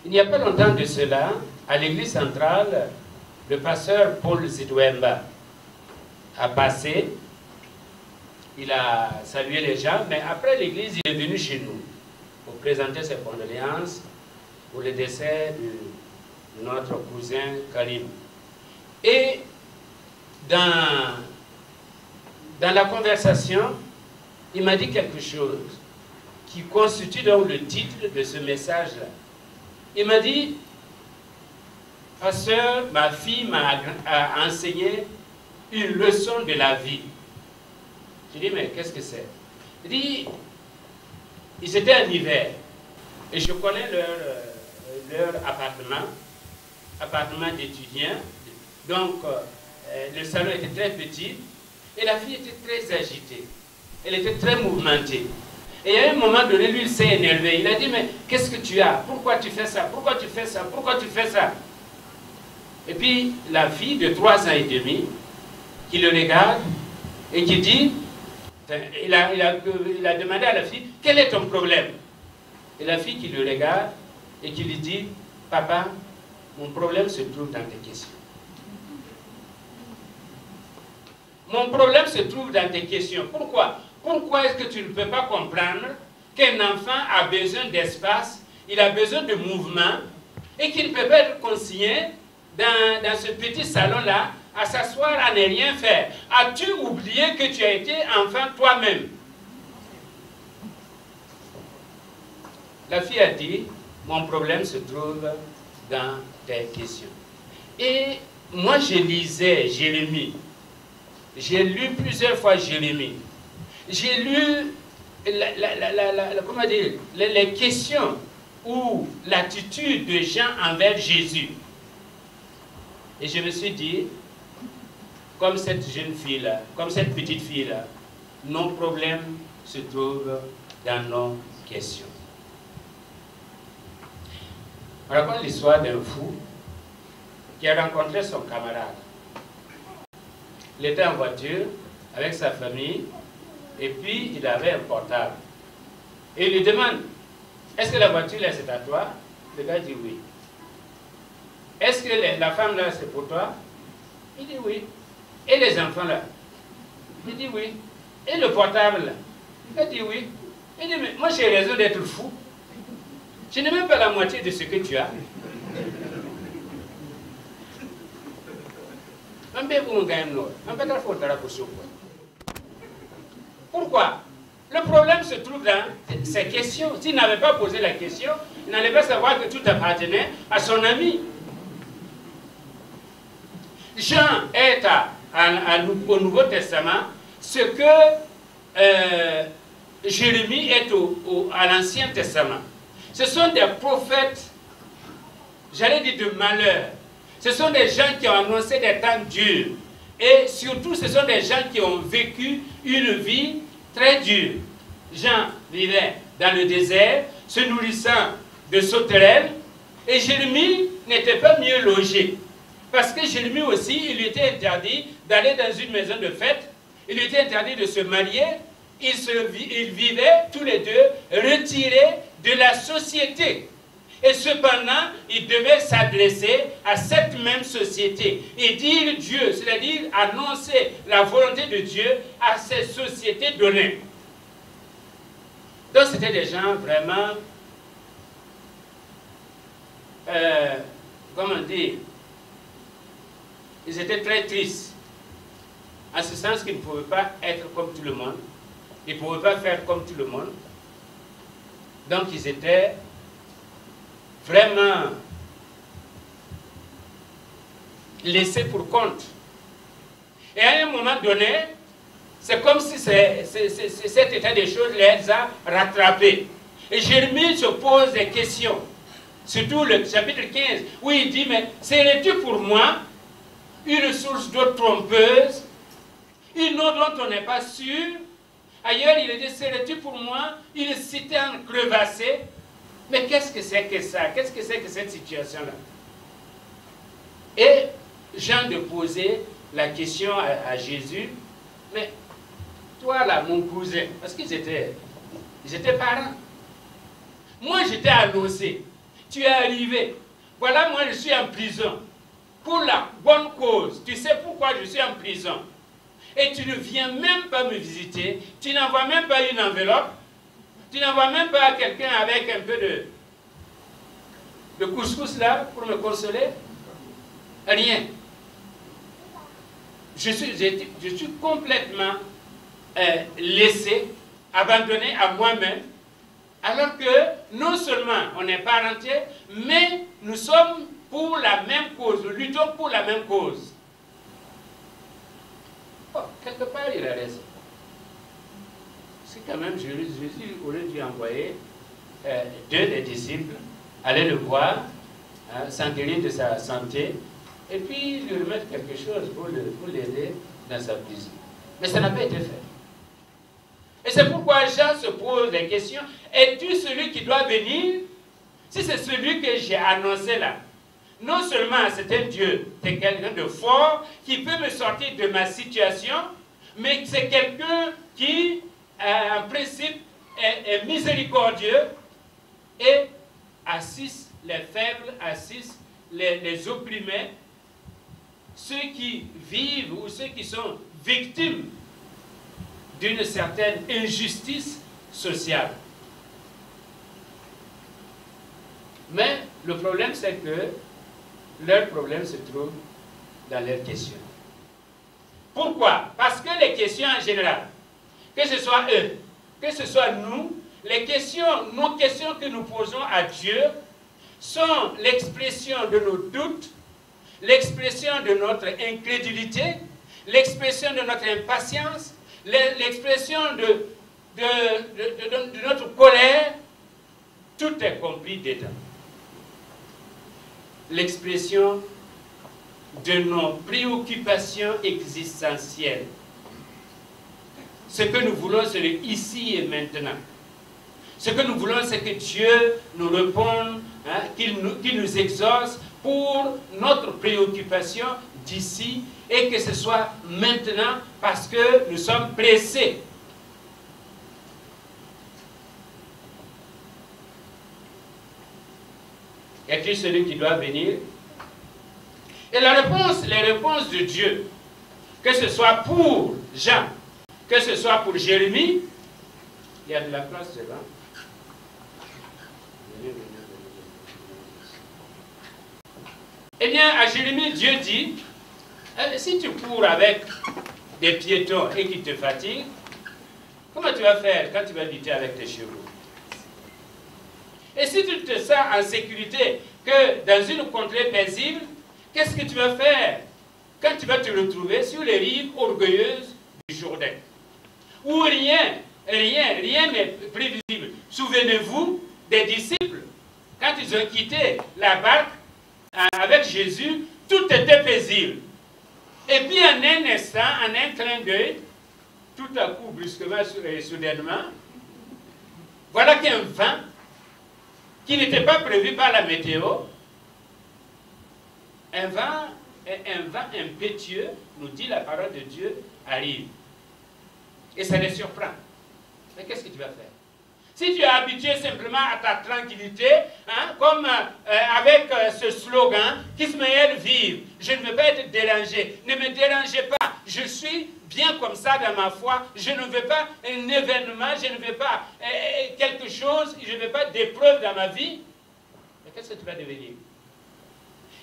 Il n'y a pas longtemps de cela, à l'église centrale, le pasteur Paul Zidwemba a passé, il a salué les gens, mais après l'église, il est venu chez nous pour présenter ses condoléances pour le décès de notre cousin Karim. Et dans la conversation, il m'a dit quelque chose qui constitue donc le titre de ce message-là. Il m'a dit, pasteur, ma fille m'a enseigné une leçon de la vie. J'ai dit, mais qu'est-ce que c'est? Il dit, ils étaient en hiver, et je connais leur appartement d'étudiants, donc le salon était très petit, et la fille était très agitée, elle était très mouvementée. Et à un moment donné, lui, il s'est énervé. Il a dit, mais qu'est-ce que tu as? Pourquoi tu fais ça? Pourquoi tu fais ça? Pourquoi tu fais ça? Et puis, la fille de 3 ans et demi, qui le regarde et qui dit, il a demandé à la fille, quel est ton problème? Et la fille qui le regarde et qui lui dit, papa, mon problème se trouve dans tes questions. Mon problème se trouve dans tes questions. Pourquoi? Pourquoi est-ce que tu ne peux pas comprendre qu'un enfant a besoin d'espace, il a besoin de mouvement, et qu'il ne peut pas être consigné dans ce petit salon-là, à s'asseoir, à ne rien faire? As-tu oublié que tu as été enfant toi-même? La fille a dit, mon problème se trouve dans tes questions. Et moi, je lisais Jérémie. J'ai lu plusieurs fois Jérémie. J'ai lu comment dire, les questions ou l'attitude de Jean envers Jésus. Et je me suis dit, comme cette jeune fille-là, comme cette petite fille-là, nos problèmes se trouvent dans nos questions. On raconte l'histoire d'un fou qui a rencontré son camarade. Il était en voiture avec sa famille et puis il avait un portable. Et il lui demande, est-ce que la voiture là c'est à toi? Le gars dit oui. Est-ce que la femme là c'est pour toi? Il dit oui. Et les enfants là? Il dit oui. Et le portable là? Il dit oui. Il dit, mais moi j'ai raison d'être fou. Je n'ai même pas la moitié de ce que tu as. Pourquoi? Le problème se trouve dans ces questions. S'il n'avait pas posé la question, il n'allait pas savoir que tout appartenait à son ami. Jean est au Nouveau Testament ce que Jérémie est à l'Ancien Testament. Ce sont des prophètes, j'allais dire de malheur. Ce sont des gens qui ont annoncé des temps durs. Et surtout, ce sont des gens qui ont vécu une vie très dure. Jean vivait dans le désert, se nourrissant de sauterelles. Et Jérémie n'était pas mieux logé. Parce que Jérémie aussi, il lui était interdit d'aller dans une maison de fête. Il lui était interdit de se marier. Ils vivaient tous les deux retirés de la société. Et cependant, il devait s'adresser à cette même société et dire Dieu, c'est-à-dire annoncer la volonté de Dieu à ces sociétés données. Donc c'était des gens vraiment, comment dire, ils étaient très tristes, en ce sens qu'ils ne pouvaient pas être comme tout le monde, ils ne pouvaient pas faire comme tout le monde, donc ils étaient vraiment laissés pour compte. Et à un moment donné, c'est comme si cet état des choses les a rattrapés. Et Jérémie se pose des questions, surtout le chapitre 15, où il dit, mais serais-tu pour moi une source d'eau trompeuse, une eau dont on n'est pas sûr? Ailleurs, il dit, serais-tu pour moi une citerne crevassée? Mais qu'est-ce que c'est que ça? Qu'est-ce que c'est que cette situation-là? Et Jean de poser la question à Jésus, mais toi là, mon cousin, parce qu'ils étaient parents. Moi, j'étais annoncé tu es arrivé. Voilà, moi je suis en prison. Pour la bonne cause. Tu sais pourquoi je suis en prison. Et tu ne viens même pas me visiter. Tu n'envoies même pas une enveloppe. Tu n'envoies même pas quelqu'un avec un peu de couscous là pour me consoler. Rien. Je suis complètement laissé, abandonné à moi-même, alors que non seulement on est parenté, mais nous sommes pour la même cause, nous luttons pour la même cause. Oh, quelque part il a raison. C'est quand même Jésus, au lieu d'y envoyer deux des disciples, aller le voir, hein, s'enquérir de sa santé, et puis lui remettre quelque chose pour l'aider dans sa prison. Mais ça n'a pas été fait. Et c'est pourquoi Jean se pose la question, es-tu celui qui doit venir? Si c'est celui que j'ai annoncé là, non seulement c'est un Dieu, c'est quelqu'un de fort qui peut me sortir de ma situation, mais c'est quelqu'un qui, en principe, est miséricordieux et assiste les faibles, assiste les opprimés, ceux qui vivent ou ceux qui sont victimes d'une certaine injustice sociale. Mais le problème, c'est que leur problème se trouve dans leurs questions. Pourquoi? Parce que les questions en général, que ce soit eux, que ce soit nous, nos questions que nous posons à Dieu sont l'expression de nos doutes, l'expression de notre incrédulité, l'expression de notre impatience, l'expression de notre colère. Tout est compris dedans. L'expression de nos préoccupations existentielles. Ce que nous voulons, c'est le ici et maintenant. Ce que nous voulons, c'est que Dieu nous réponde, hein, qu'il nous exauce pour notre préoccupation d'ici et que ce soit maintenant parce que nous sommes pressés. Es-tu celui qui doit venir? Et les réponses de Dieu, que ce soit pour Jean, que ce soit pour Jérémie, il y a de la place devant. Eh bien, à Jérémie, Dieu dit, si tu cours avec des piétons et qui te fatiguent, comment tu vas faire quand tu vas lutter avec tes chevaux? Et si tu te sens en sécurité que dans une contrée paisible, qu'est-ce que tu vas faire quand tu vas te retrouver sur les rives orgueilleuses du Jourdain? Où rien n'est prévisible. Souvenez-vous des disciples, quand ils ont quitté la barque avec Jésus, tout était paisible. Et puis en un instant, en un clin d'œil, tout à coup, brusquement et soudainement, voilà qu'un vent qui n'était pas prévu par la météo, un vent impétueux, nous dit la parole de Dieu, arrive. Et ça les surprend. Mais qu'est-ce que tu vas faire? Si tu es habitué simplement à ta tranquillité, hein, comme avec ce slogan, qu'Ismaël vive, je ne veux pas être dérangé, ne me dérangez pas, je suis bien comme ça dans ma foi, je ne veux pas un événement, je ne veux pas quelque chose, je ne veux pas d'épreuve dans ma vie. Mais qu'est-ce que tu vas devenir?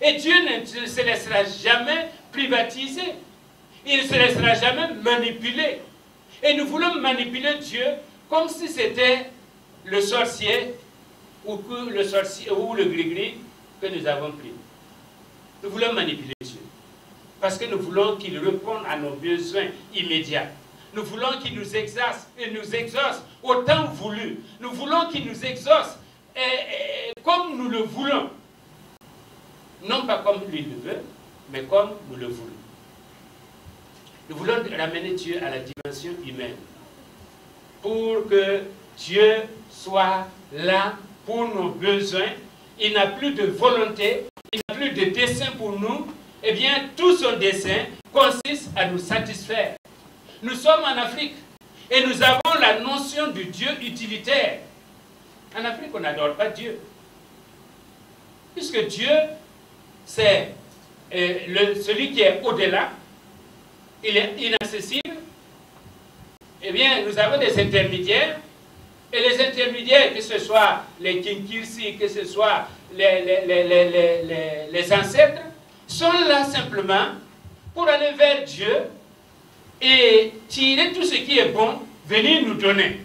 Et Dieu ne se laissera jamais privatiser, il ne se laissera jamais manipuler. Et nous voulons manipuler Dieu comme si c'était le sorcier ou le gris-gris que nous avons pris. Nous voulons manipuler Dieu. Parce que nous voulons qu'il réponde à nos besoins immédiats. Nous voulons qu'il nous exauce et nous exauce au temps voulu. Nous voulons qu'il nous exauce comme nous le voulons. Non pas comme lui le veut, mais comme nous le voulons. Nous voulons ramener Dieu à la dimension humaine. Pour que Dieu soit là pour nos besoins. Il n'a plus de volonté, il n'a plus de dessein pour nous. Eh bien, tout son dessein consiste à nous satisfaire. Nous sommes en Afrique et nous avons la notion du Dieu utilitaire. En Afrique, on n'adore pas Dieu. Puisque Dieu, c'est celui qui est au-delà, il est inaccessible, eh bien, nous avons des intermédiaires, et les intermédiaires, que ce soit les Kinkirsi, que ce soit les ancêtres, sont là simplement pour aller vers Dieu et tirer tout ce qui est bon, venir nous donner.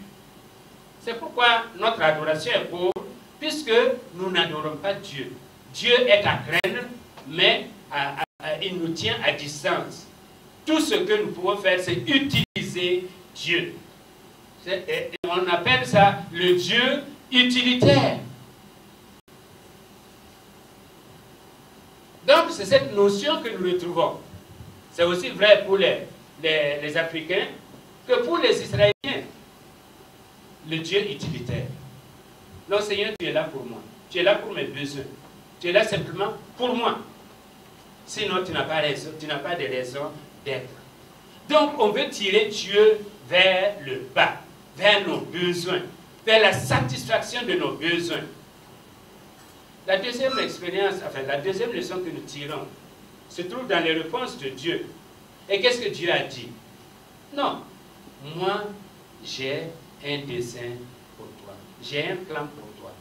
C'est pourquoi notre adoration est pauvre, puisque nous n'adorons pas Dieu. Dieu est à craindre, mais il nous tient à distance. Tout ce que nous pouvons faire, c'est utiliser Dieu. On appelle ça le Dieu utilitaire. Donc, c'est cette notion que nous retrouvons. C'est aussi vrai pour les Africains que pour les Israéliens. Le Dieu utilitaire. Non, Seigneur, tu es là pour moi. Tu es là pour mes besoins. Tu es là simplement pour moi. Sinon, tu n'as pas raison, tu n'as pas de raison d'être. Donc, on veut tirer Dieu vers le bas, vers nos besoins, vers la satisfaction de nos besoins. La deuxième expérience, enfin, la deuxième leçon que nous tirons se trouve dans les réponses de Dieu. Et qu'est-ce que Dieu a dit? Non, moi, j'ai un dessein pour toi. J'ai un plan pour toi.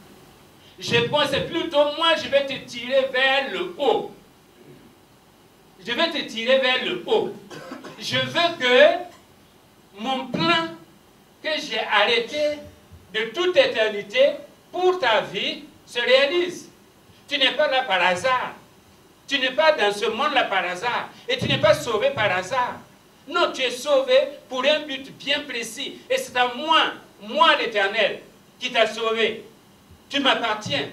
Je pense plutôt, moi, je vais te tirer vers le haut. Je vais te tirer vers le haut. Je veux que mon plan que j'ai arrêté de toute éternité pour ta vie se réalise. Tu n'es pas là par hasard. Tu n'es pas dans ce monde-là par hasard. Et tu n'es pas sauvé par hasard. Non, tu es sauvé pour un but bien précis. Et c'est à moi l'Éternel, qui t'a sauvé. Tu m'appartiens.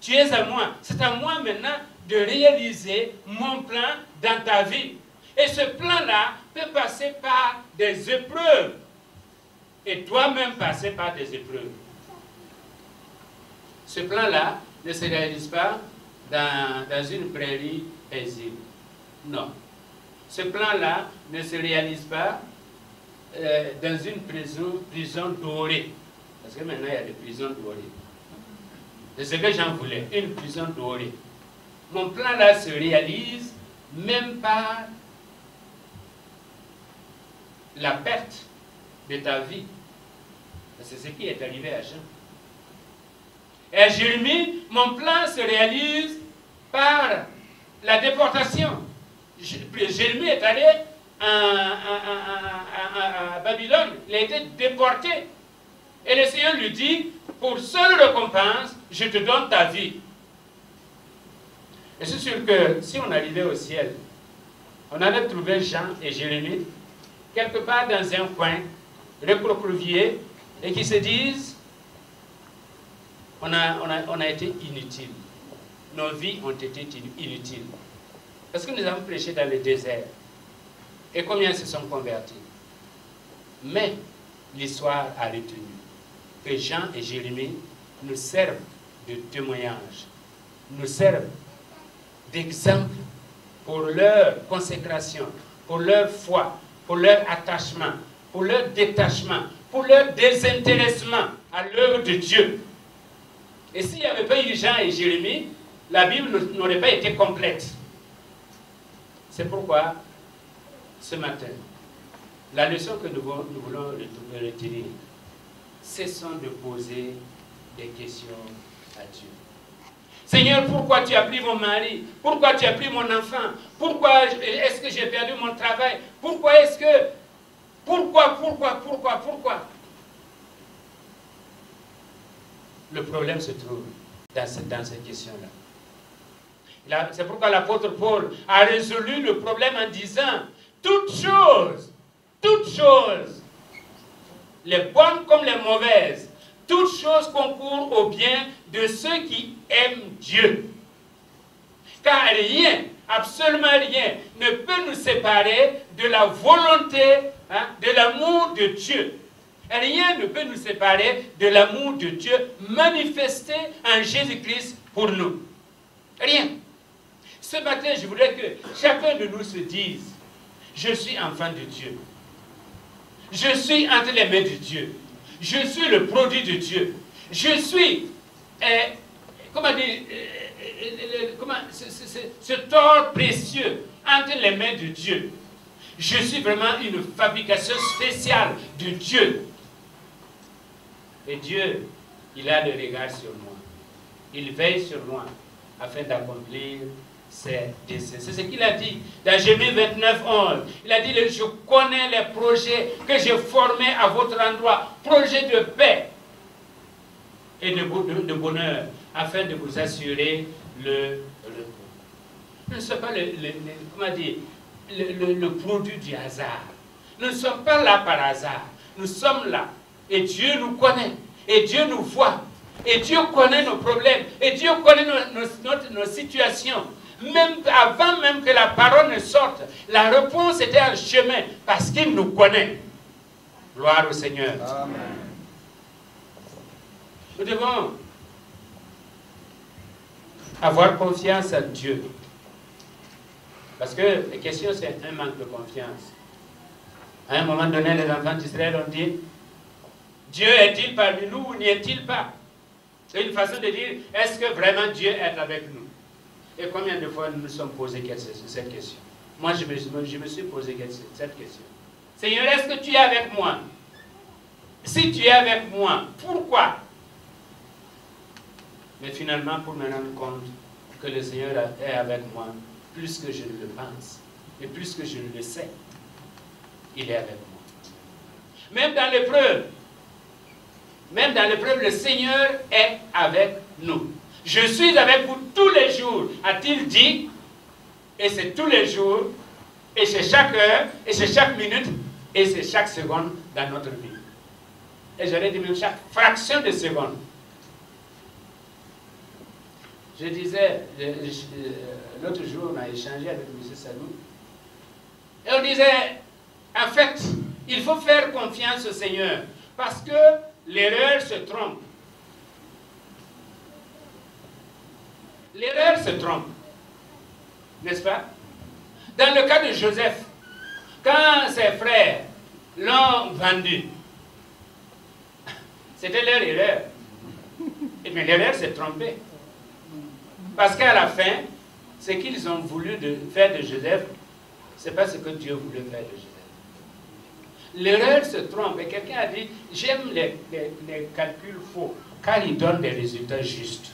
Tu es à moi. C'est à moi maintenant de réaliser mon plan dans ta vie. Et ce plan-là peut passer par des épreuves. Et toi-même passer par des épreuves. Ce plan-là ne se réalise pas dans une prairie paisible. Non. Ce plan-là ne se réalise pas dans une prison dorée. Parce que maintenant, il y a des prisons dorées. C'est ce que j'en voulais, une prison dorée. Mon plan-là se réalise même par la perte de ta vie. C'est ce qui est arrivé à Jean. Et à Jérémie, mon plan se réalise par la déportation. Jérémie est allé à Babylone, il a été déporté. Et le Seigneur lui dit, pour seule récompense, je te donne ta vie. Et c'est sûr que si on arrivait au ciel, on allait trouver Jean et Jérémie quelque part dans un coin, recroquevillés, et qui se disent, on a été inutiles. Nos vies ont été inutiles. Parce que nous avons prêché dans le désert. Et combien se sont convertis? Mais l'histoire a retenu que Jean et Jérémie nous servent de témoignage, nous servent d'exemple pour leur consécration, pour leur foi, pour leur attachement, pour leur détachement, pour leur désintéressement à l'œuvre de Dieu. Et s'il n'y avait pas eu Jean et Jérémie, la Bible n'aurait pas été complète. C'est pourquoi, ce matin, la leçon que nous voulons retirer, cessons de poser des questions à Dieu. Seigneur, pourquoi tu as pris mon mari? Pourquoi tu as pris mon enfant? Pourquoi est-ce que j'ai perdu mon travail? Pourquoi est-ce que... Pourquoi? Le problème se trouve dans cette question-là. C'est pourquoi l'apôtre Paul a résolu le problème en disant toutes choses, les bonnes comme les mauvaises, toutes choses concourent au bien de ceux qui aiment Dieu. Car rien, absolument rien, ne peut nous séparer de la volonté, de l'amour de Dieu. Rien ne peut nous séparer de l'amour de Dieu manifesté en Jésus-Christ pour nous. Rien. Ce matin, je voudrais que chacun de nous se dise, je suis enfant de Dieu. Je suis entre les mains de Dieu. Je suis le produit de Dieu. Je suis, comment dire, ce tort précieux entre les mains de Dieu. Je suis vraiment une fabrication spéciale de Dieu. Et Dieu, il a le regard sur moi. Il veille sur moi afin d'accomplir ses desseins. C'est ce qu'il a dit dans Jérémie 29, 11. Il a dit, je connais les projets que j'ai formés à votre endroit, projets de paix et de bonheur, afin de vous assurer le repos. Nous ne sommes pas le produit du hasard. Nous ne sommes pas là par hasard. Nous sommes là. Et Dieu nous connaît. Et Dieu nous voit. Et Dieu connaît nos problèmes. Et Dieu connaît nos situations. Même avant même que la parole ne sorte, la réponse était en chemin parce qu'il nous connaît. Gloire au Seigneur. Amen. Nous devons avoir confiance en Dieu. Parce que la question, c'est un manque de confiance. À un moment donné, les enfants d'Israël ont dit, Dieu est-il parmi nous ou n'y est-il pas? C'est une façon de dire, est-ce que vraiment Dieu est avec nous? Et combien de fois nous nous sommes posés cette question? Moi, je me suis posé cette question. Seigneur, est-ce que tu es avec moi? Si tu es avec moi, pourquoi? Mais finalement, pour me rendre compte que le Seigneur est avec moi, plus que je ne le pense, et plus que je ne le sais, il est avec moi. Même dans l'épreuve, le Seigneur est avec nous. Je suis avec vous tous les jours, a-t-il dit, et c'est tous les jours, et c'est chaque heure, et c'est chaque minute, et c'est chaque seconde dans notre vie. Et j'allais dire même chaque fraction de seconde. Je disais, l'autre jour, on a échangé avec M. Salou, et on disait, en fait, il faut faire confiance au Seigneur, parce que l'erreur se trompe. L'erreur se trompe, n'est-ce pas? Dans le cas de Joseph, quand ses frères l'ont vendu, c'était leur erreur. Mais l'erreur s'est trompée. Parce qu'à la fin, ce qu'ils ont voulu faire de Joseph, ce n'est pas ce que Dieu voulait faire de Joseph. L'erreur se trompe. Et quelqu'un a dit, j'aime les calculs faux, car ils donnent des résultats justes.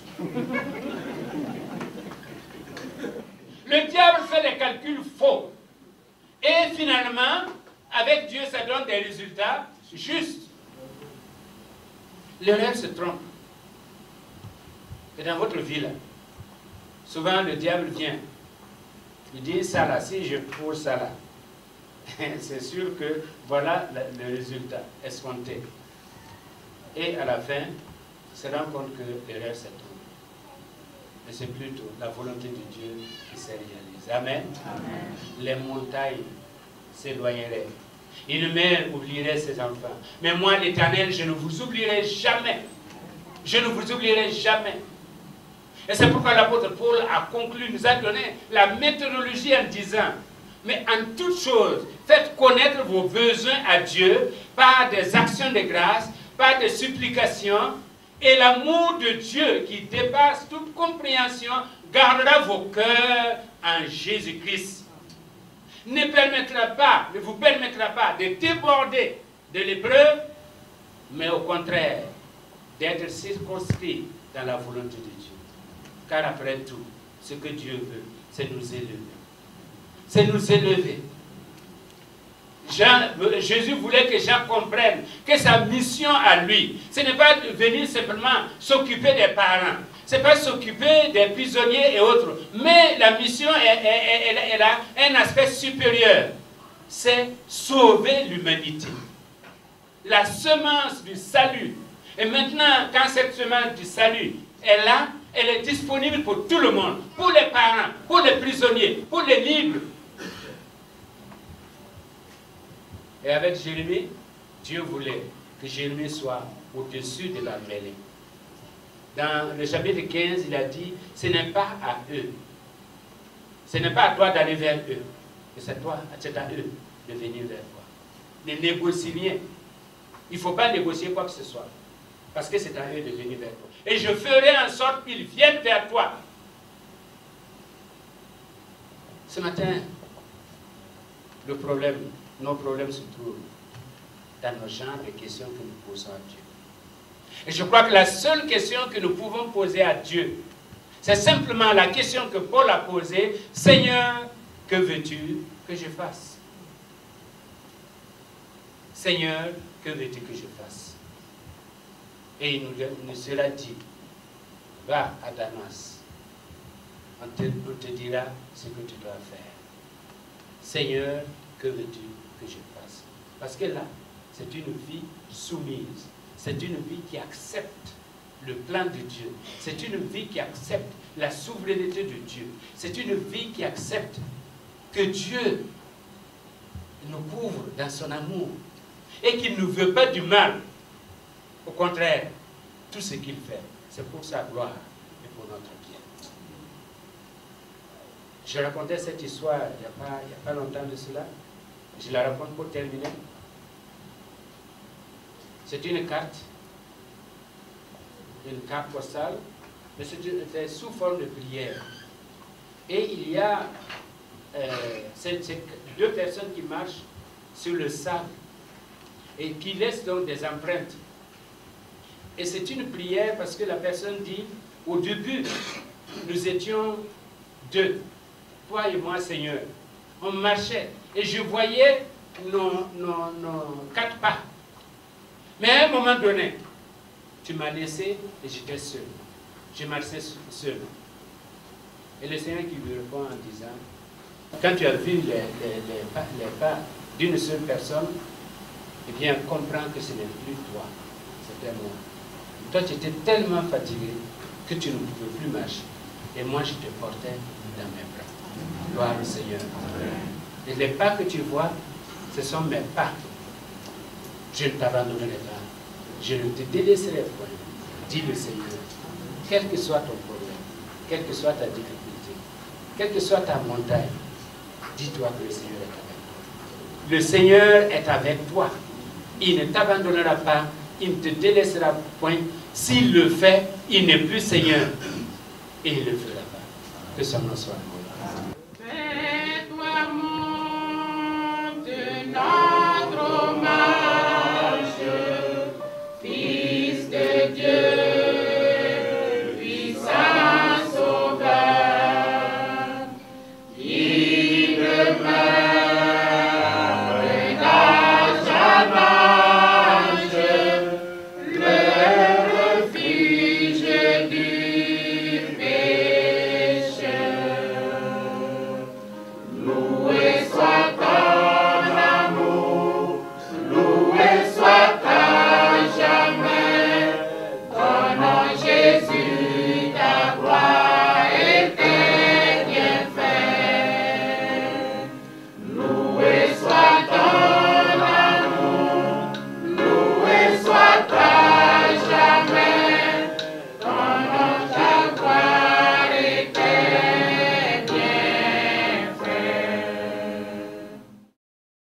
Le diable fait des calculs faux. Et finalement, avec Dieu, ça donne des résultats justes. L'erreur se trompe. Et dans votre vie, là, souvent le diable vient. Il dit, ça là, si je trouve ça là, c'est sûr que voilà le résultat escompté. Et à la fin, il se rend compte que l'erreur s'est trompée. Mais c'est plutôt la volonté de Dieu qui s'est réalisée. Amen. Amen. Les montagnes s'éloigneraient. Une mère oublierait ses enfants. Mais moi, l'Éternel, je ne vous oublierai jamais. Je ne vous oublierai jamais. Et c'est pourquoi l'apôtre Paul a conclu, nous a donné la méthodologie en disant, mais en toute chose, faites connaître vos besoins à Dieu par des actions de grâce, par des supplications, et l'amour de Dieu qui dépasse toute compréhension gardera vos cœurs en Jésus-Christ. Ne vous permettra pas de déborder de l'épreuve, mais au contraire, d'être circonscrit dans la volonté de Dieu. Car après tout, ce que Dieu veut, c'est nous élever. C'est nous élever. Jésus voulait que Jean comprenne que sa mission à lui, ce n'est pas de venir simplement s'occuper des parents, ce n'est pas s'occuper des prisonniers et autres, mais la mission, elle a un aspect supérieur, c'est sauver l'humanité. La semence du salut. Et maintenant, quand cette semence du salut est là, elle est disponible pour tout le monde, pour les parents, pour les prisonniers, pour les libres. Et avec Jérémie, Dieu voulait que Jérémie soit au-dessus de la mêlée. Dans le chapitre 15, il a dit, ce n'est pas à eux. Ce n'est pas à toi d'aller vers eux. Mais c'est à eux de venir vers toi. Ne négocie rien. Il ne faut pas négocier quoi que ce soit. Parce que c'est à eux de venir vers toi. Et je ferai en sorte qu'ils viennent vers toi. Ce matin, le problème, nos problèmes se trouvent dans nos genres de questions que nous posons à Dieu. Et je crois que la seule question que nous pouvons poser à Dieu, c'est simplement la question que Paul a posée, « Seigneur, que veux-tu que je fasse ?» Seigneur, que veux-tu que je fasse? Et il nous sera dit, va à Damas, on te dira ce que tu dois faire. Seigneur, que veux-tu que je fasse? Parce que là, c'est une vie soumise. C'est une vie qui accepte le plan de Dieu. C'est une vie qui accepte la souveraineté de Dieu. C'est une vie qui accepte que Dieu nous couvre dans son amour et qu'il ne veut pas du mal. Au contraire, tout ce qu'il fait, c'est pour sa gloire et pour notre bien. Je racontais cette histoire il n'y a pas longtemps de cela. Je la raconte pour terminer. C'est une carte postale, mais c'est sous forme de prière. Et il y a deux personnes qui marchent sur le sable et qui laissent donc des empreintes. Et c'est une prière parce que la personne dit, au début, nous étions deux, toi et moi, Seigneur. On marchait et je voyais nos 4 pas. Mais à un moment donné, tu m'as laissé et j'étais seul. Je marchais seul. Et le Seigneur qui lui répond en disant, quand tu as vu les pas d'une seule personne, eh bien, comprends que ce n'est plus toi, c'était moi. Toi, tu étais tellement fatigué que tu ne pouvais plus marcher. Et moi, je te portais dans mes bras. Gloire au Seigneur. Et les pas que tu vois, ce sont mes pas. Je ne t'abandonnerai pas. Je ne te délaisserai point. Dit le Seigneur. Quel que soit ton problème, quelle que soit ta difficulté, quelle que soit ta montagne, dis-toi que le Seigneur est avec toi. Le Seigneur est avec toi. Il ne t'abandonnera pas. Il ne te délaissera point. S'il le fait, il n'est plus Seigneur. Et il ne le fera pas. Que son nom soit glorifié.